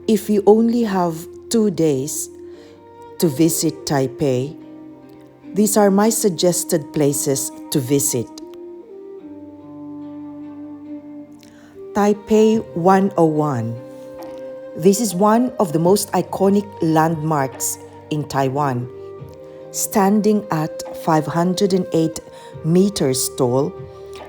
If you only have 2 days to visit Taipei, these are my suggested places to visit. Taipei 101. This is one of the most iconic landmarks in Taiwan. Standing at 508 meters tall,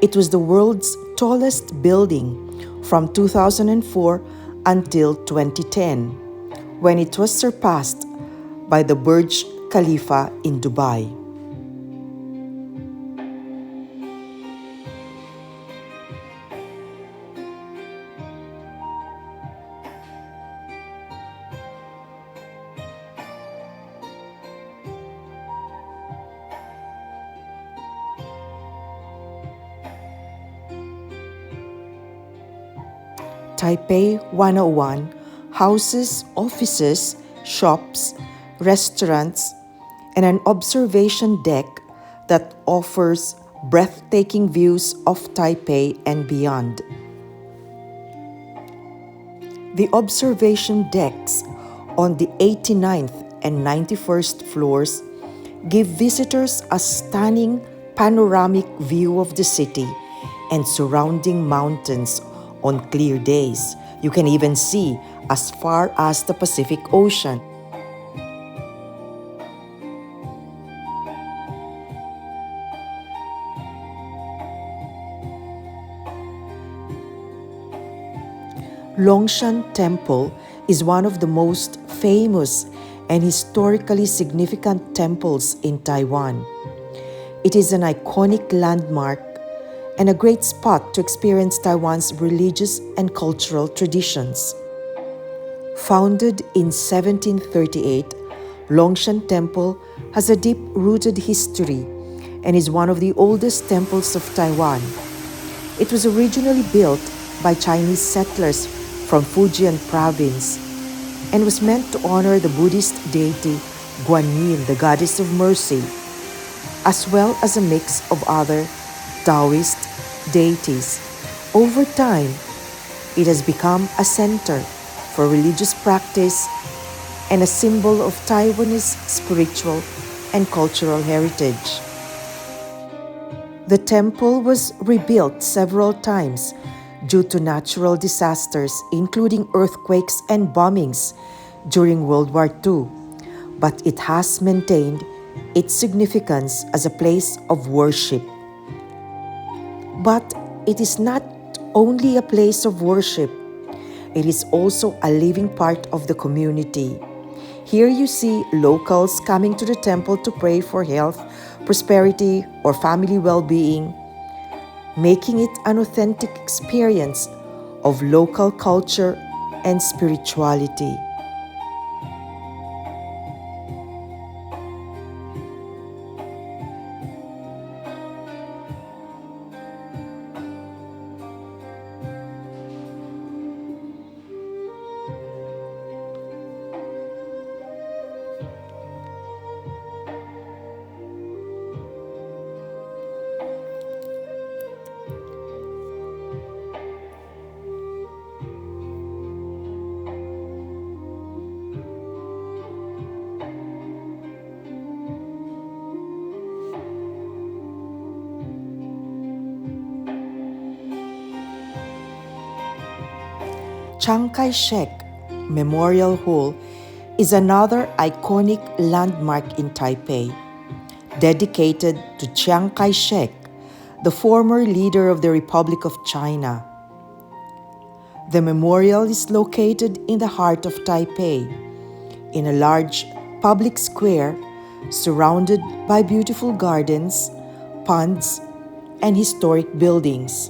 it was the world's tallest building from 2004 until 2010, when it was surpassed by the Burj Khalifa in Dubai. Taipei 101 houses offices, shops, restaurants, and an observation deck that offers breathtaking views of Taipei and beyond. The observation decks on the 89th and 91st floors give visitors a stunning panoramic view of the city and surrounding mountains on clear days. You can even see as far as the Pacific Ocean. Longshan Temple is one of the most famous and historically significant temples in Taiwan. It is an iconic landmark and a great spot to experience Taiwan's religious and cultural traditions. Founded in 1738, Longshan Temple has a deep-rooted history and is one of the oldest temples of Taiwan. It was originally built by Chinese settlers from Fujian province and was meant to honor the Buddhist deity Guanyin, the goddess of mercy, as well as a mix of other Taoist deities. Over time, it has become a center for religious practice and a symbol of Taiwanese spiritual and cultural heritage. The temple was rebuilt several times due to natural disasters, including earthquakes and bombings during World War II, but it has maintained its significance as a place of worship. But it is not only a place of worship, it is also a living part of the community. Here you see locals coming to the temple to pray for health, prosperity, or family well-being, making it an authentic experience of local culture and spirituality. Chiang Kai-shek Memorial Hall is another iconic landmark in Taipei, dedicated to Chiang Kai-shek, the former leader of the Republic of China. The memorial is located in the heart of Taipei, in a large public square surrounded by beautiful gardens, ponds, and historic buildings.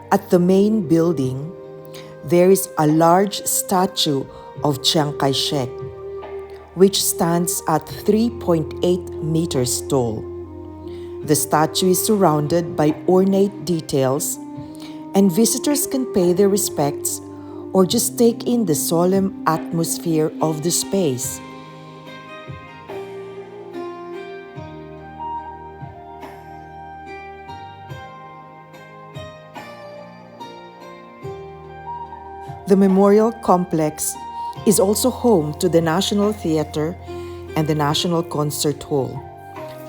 At the main building, there is a large statue of Chiang Kai shek, which stands at 3.8 meters tall. The statue is surrounded by ornate details, and visitors can pay their respects or just take in the solemn atmosphere of the space. The memorial complex is also home to the National Theatre and the National Concert Hall,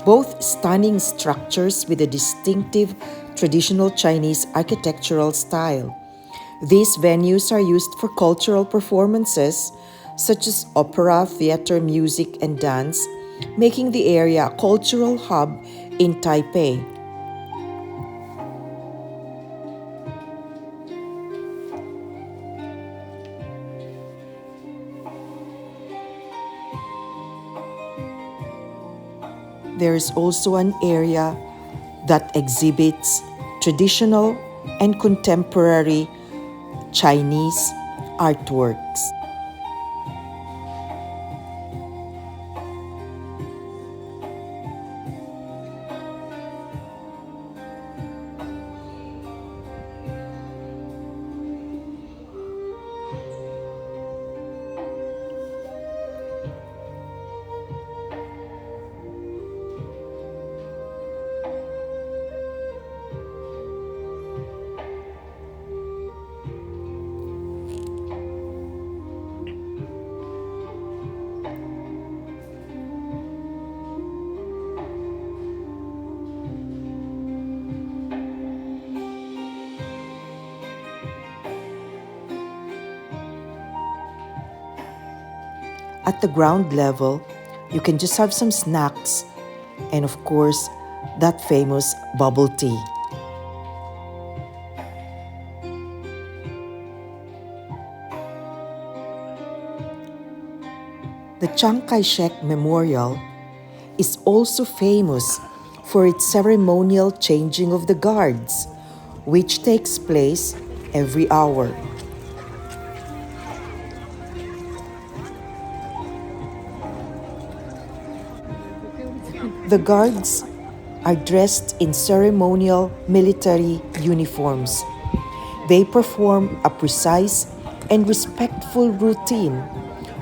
both stunning structures with a distinctive traditional Chinese architectural style. These venues are used for cultural performances such as opera, theater, music, and dance, making the area a cultural hub in Taipei. There is also an area that exhibits traditional and contemporary Chinese artworks. At the ground level, you can just have some snacks and, of course, that famous bubble tea. The Chiang Kai shek Memorial is also famous for its ceremonial changing of the guards, which takes place every hour. The guards are dressed in ceremonial military uniforms. They perform a precise and respectful routine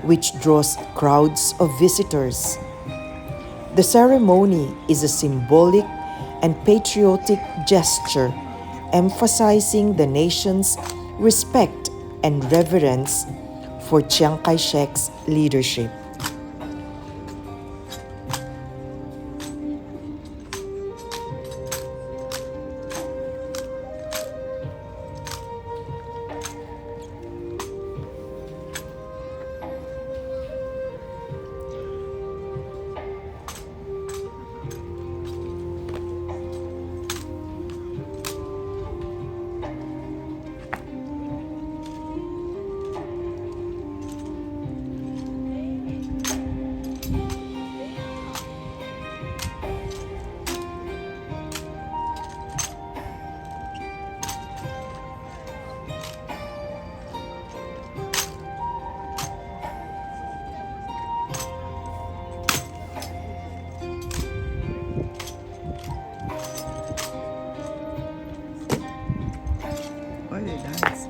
which draws crowds of visitors. The ceremony is a symbolic and patriotic gesture emphasizing the nation's respect and reverence for Chiang Kai shek's leadership. Why they dance?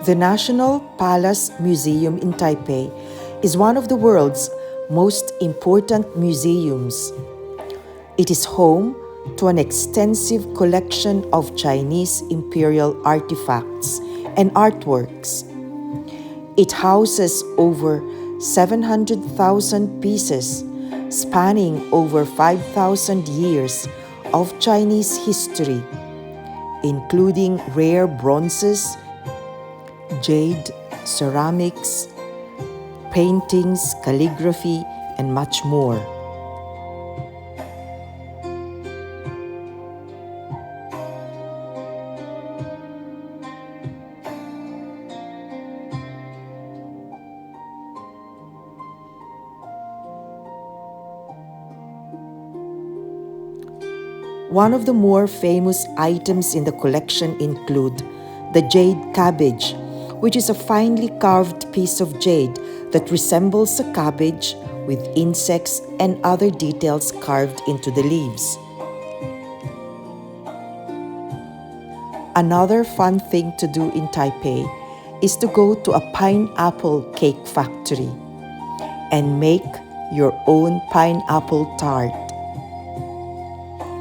The National Palace Museum in Taipei is one of the world's most important museums. It is home to an extensive collection of Chinese imperial artifacts and artworks. It houses over 700,000 pieces, spanning over 5,000 years of Chinese history, including rare bronzes, jade, ceramics, paintings, calligraphy, and much more. One of the more famous items in the collection include the jade cabbage, which is a finely carved piece of jade that resembles a cabbage with insects and other details carved into the leaves. Another fun thing to do in Taipei is to go to a pineapple cake factory and make your own pineapple tart.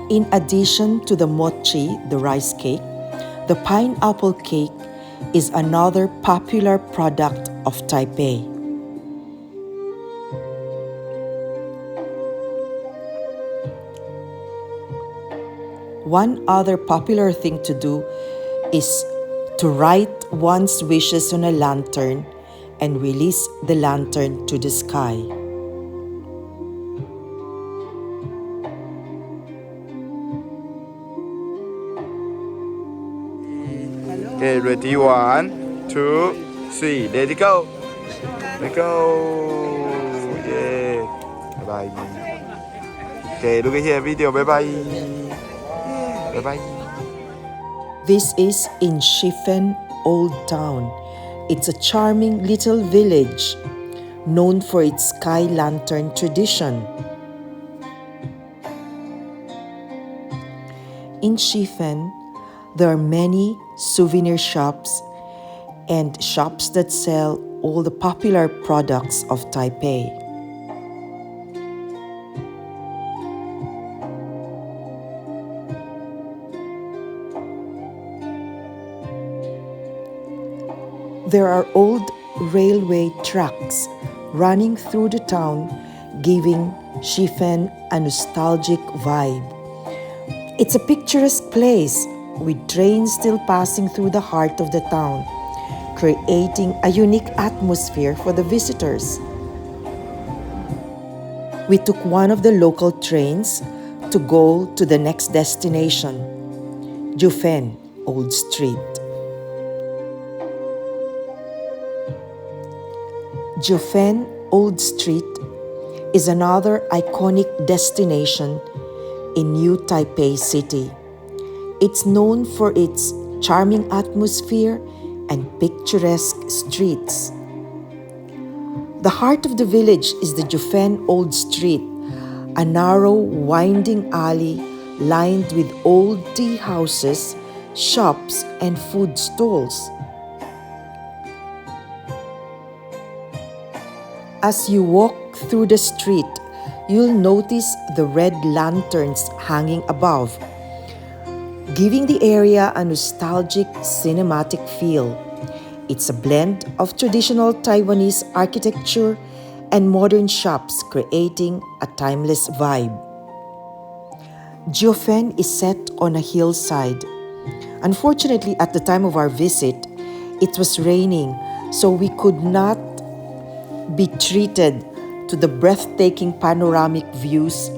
In addition to the mochi, the rice cake, the pineapple cake is another popular product of Taipei. One other popular thing to do is to write one's wishes on a lantern and release the lantern to the sky. Okay, ready? 1, 2, 3, let it go. Let go. Yeah. Bye bye. Okay, look at here video. Bye bye. Bye bye. This is in Shifen Old Town. It's a charming little village known for its sky lantern tradition. In Shifen, there are many souvenir shops and shops that sell all the popular products of Taipei. There are old railway tracks running through the town, giving Shifen a nostalgic vibe. It's a picturesque place with trains still passing through the heart of the town, creating a unique atmosphere for the visitors. We took one of the local trains to go to the next destination, Jufen Old Street. Jufen Old Street is another iconic destination in New Taipei City. It's known for its charming atmosphere and picturesque streets. The heart of the village is the Jufen Old Street, a narrow, winding alley lined with old tea houses, shops, and food stalls. As you walk through the street, you'll notice the red lanterns hanging above, giving the area a nostalgic cinematic feel. It's a blend of traditional Taiwanese architecture and modern shops, creating a timeless vibe. Jufen is set on a hillside. Unfortunately, at the time of our visit, it was raining, so we could not be treated to the breathtaking panoramic views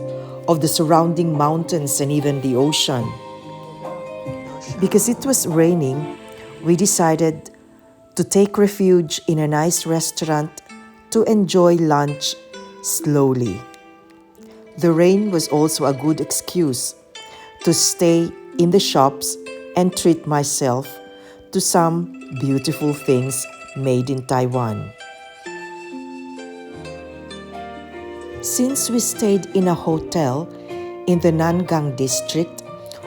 of the surrounding mountains and even the ocean. Because it was raining, we decided to take refuge in a nice restaurant to enjoy lunch slowly. The rain was also a good excuse to stay in the shops and treat myself to some beautiful things made in Taiwan. Since we stayed in a hotel in the Nangang district,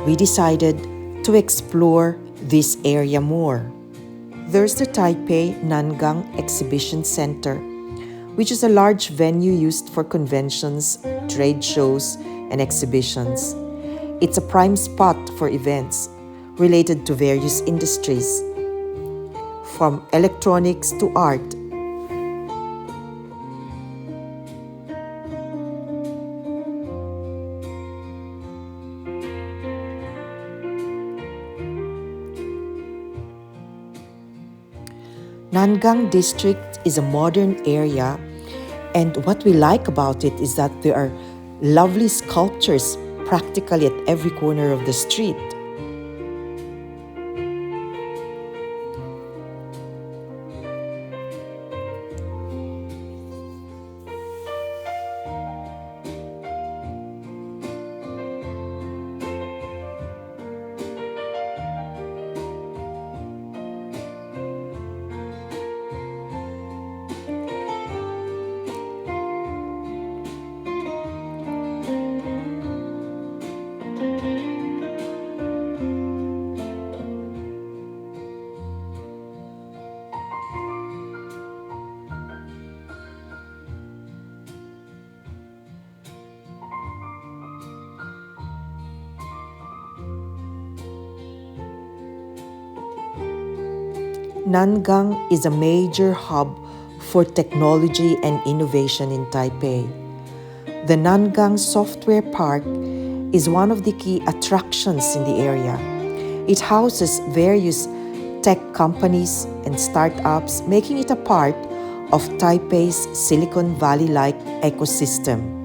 we decided to explore this area more. There's the Taipei Nangang Exhibition Center, which is a large venue used for conventions, trade shows, and exhibitions. It's a prime spot for events related to various industries, from electronics to art Nangang District is a modern area, and what we like about it is that there are lovely sculptures practically at every corner of the street. Nangang is a major hub for technology and innovation in Taipei. The Nangang Software Park is one of the key attractions in the area. It houses various tech companies and startups, making it a part of Taipei's Silicon Valley-like ecosystem.